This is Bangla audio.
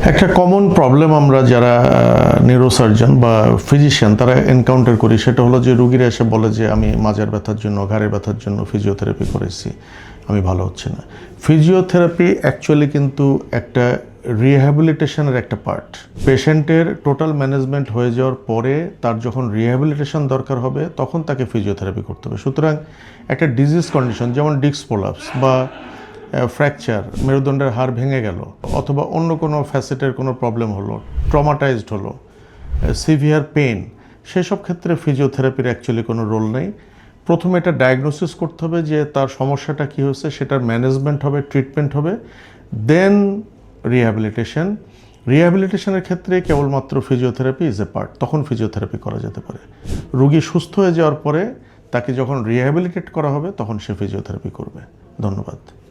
একটা কমন প্রবলেম আমরা যারা নিউরোসার্জন বা ফিজিশিয়ান তারা এনকাউন্টার করি, সেটা হলো যে রুগীরা এসে বলে যে আমি মাজার ব্যথার জন্য, ঘাড়ের ব্যথার জন্য ফিজিওথেরাপি করেছি, আমি ভালো হচ্ছে না। ফিজিওথেরাপি অ্যাকচুয়ালি কিন্তু একটা রিহ্যাবিলিটেশনের একটা পার্ট। পেশেন্টের টোটাল ম্যানেজমেন্ট হয়ে যাওয়ার পরে তার যখন রিহ্যাবিলিটেশন দরকার হবে তখন তাকে ফিজিওথেরাপি করতে হবে। সুতরাং একটা ডিজিজ কন্ডিশন যেমন ডিস্ক প্রোলাপস বা ফ্র্যাকচার, মেরুদণ্ডের হাড় ভেঙে গেল, অথবা অন্য কোনো ফ্যাসেটের কোনো প্রবলেম হলো, ট্রমাটাইজড হলো, সিভিয়ার পেন, সেসব ক্ষেত্রে ফিজিওথেরাপির অ্যাকচুয়ালি কোনো রোল নেই। প্রথমে এটা ডায়াগনোসিস করতে হবে যে তার সমস্যাটা কী হচ্ছে, সেটার ম্যানেজমেন্ট হবে, ট্রিটমেন্ট হবে, দেন রিহ্যাবিলিটেশন। রিহ্যাবিলিটেশনের ক্ষেত্রে কেবলমাত্র ফিজিওথেরাপি ইজ এ পার্ট, তখন ফিজিওথেরাপি করা যেতে পারে। রুগী সুস্থ হয়ে যাওয়ার পরে তাকে যখন রিহ্যাবিলিটেট করা হবে তখন সে ফিজিওথেরাপি করবে। ধন্যবাদ।